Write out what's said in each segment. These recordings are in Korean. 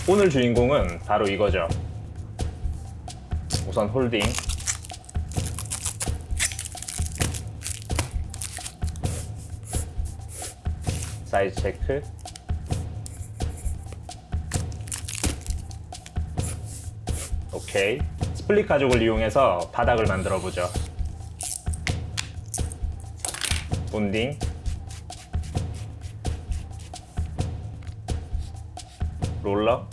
오늘 주인공은 바로 이거죠. 우선 홀딩, 사이즈 체크, 오케이. 스플릿 가죽을 이용해서 바닥을 만들어 보죠. 본딩, 롤러,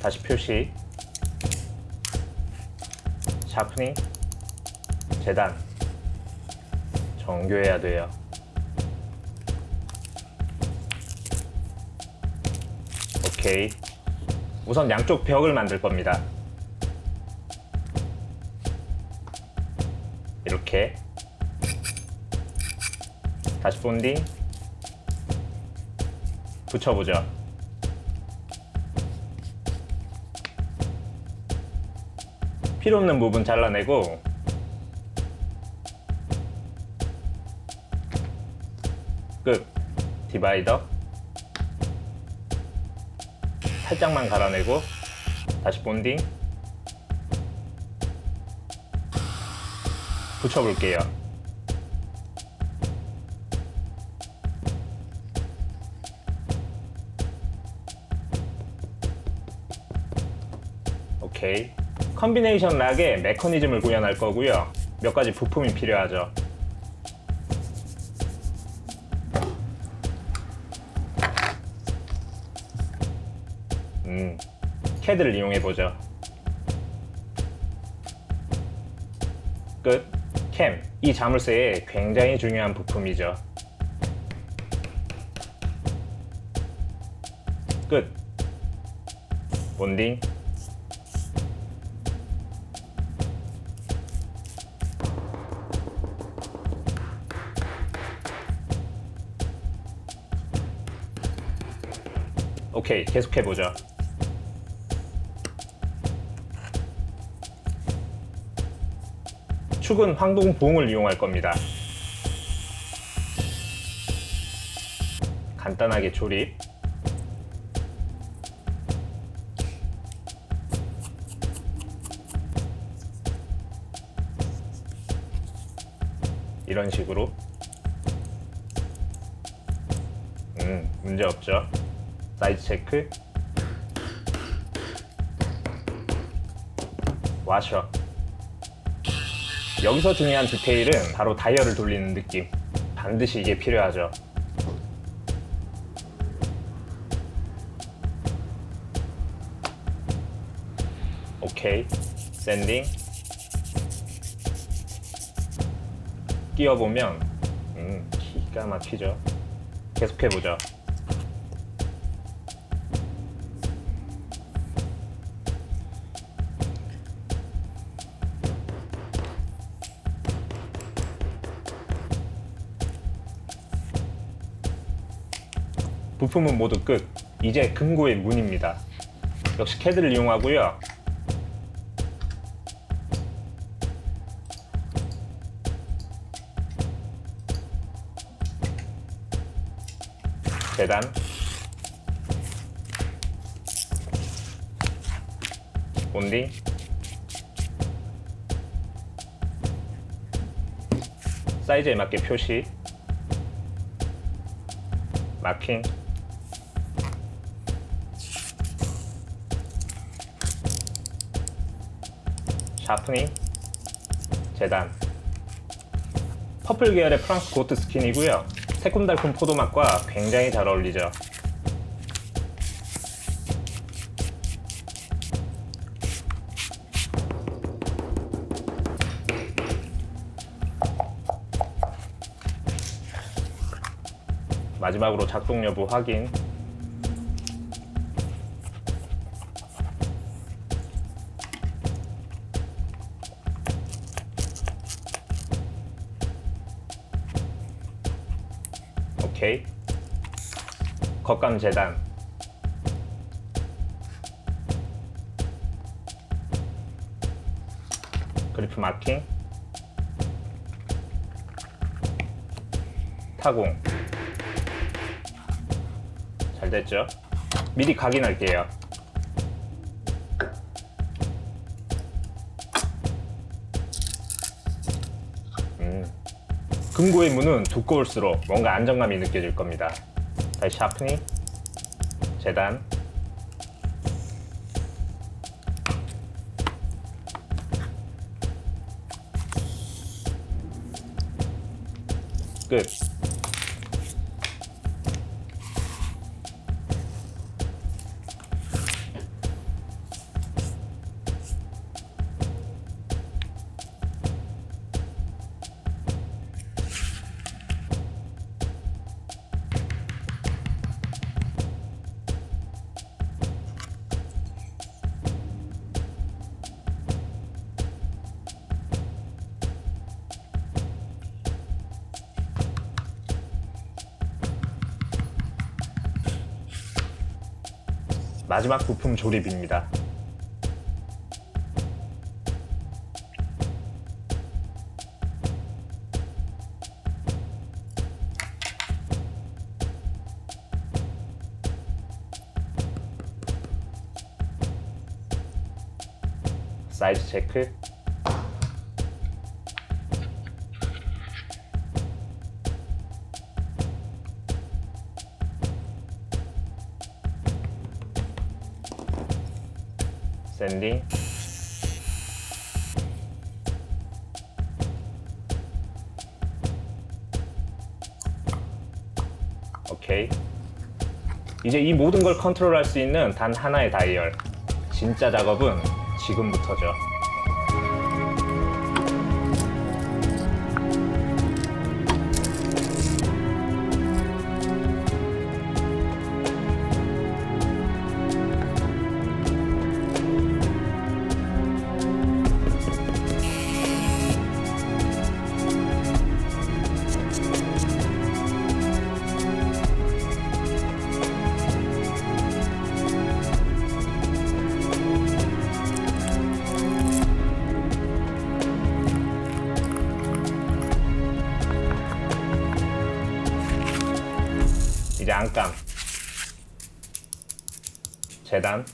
다시 표시, 샤프닝, 재단, 정교해야 돼요. 오케이. 우선 양쪽 벽을 만들 겁니다. 이렇게 다시 본딩 붙여보죠. 필요 없는 부분 잘라내고 끝. 디바이더 살짝만 갈아내고 다시 본딩 붙여볼게요. 오케이. 컨비네이션 락의 메커니즘을 구현할 거고요. 몇 가지 부품이 필요하죠. 캐드를 이용해보죠. 끝. 캠. 이 자물쇠의 굉장히 중요한 부품이죠. 끝. 본딩. 오케이, 계속해보죠. 축은 황동봉을 이용할 겁니다. 간단하게 조립. 이런 식으로. 문제 없죠. 사이즈 체크. 와셔. 여기서 중요한 디테일은 바로 다이얼을 돌리는 느낌. 반드시 이게 필요하죠. 오케이. 샌딩. 끼워보면 기가 막히죠. 계속해보죠. 부품은 모두 끝. 이제 금고의 문입니다. 역시 캐드를 이용하고요. 재단, 본딩, 사이즈에 맞게 표시, 마킹, 샤프닝, 재단. 퍼플 계열의 프랑스 고트 스킨이고요. 새콤달콤 포도맛과 굉장히 잘 어울리죠. 마지막으로 작동 여부 확인. 오케이. 겉감 재단. 그리프 마킹. 타공. 잘 됐죠? 미리 각인할게요. 금고의 문은 두꺼울수록 뭔가 안정감이 느껴질 겁니다. 다시 샤프닝, 재단, 끝. 마지막 부품 조립입니다. 사이즈 체크, 샌딩, 오케이. 이제 이 모든 걸 컨트롤할 수 있는 단 하나의 다이얼. 진짜 작업은 지금부터죠. 이제 안감, 재단,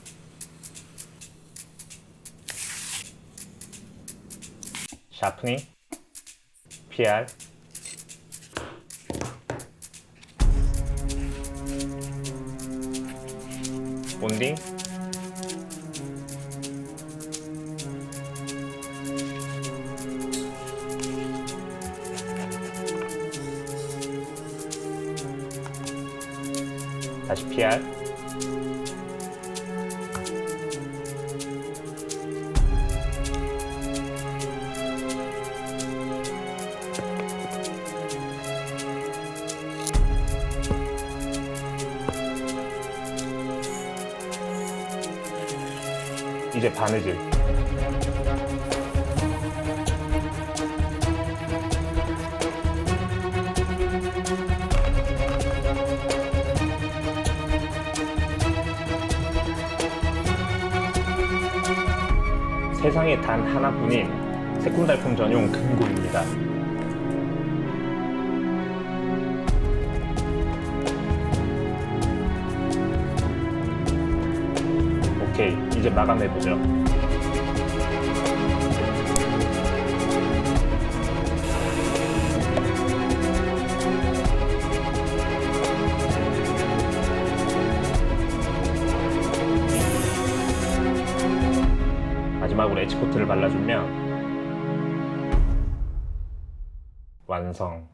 샤프닝, PR, 본딩, 다시 PR, 이제 바느질. 세상에 단 하나뿐인 새콤달콤 전용 금고입니다. 오케이, 이제 마감해보죠. 마지막으로 엣지코트를 발라주면 완성.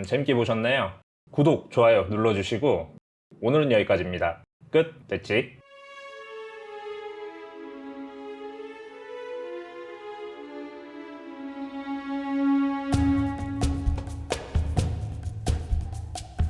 재밌게 보셨나요? 구독, 좋아요 눌러주시고 오늘은 여기까지입니다. 끝. 됐지?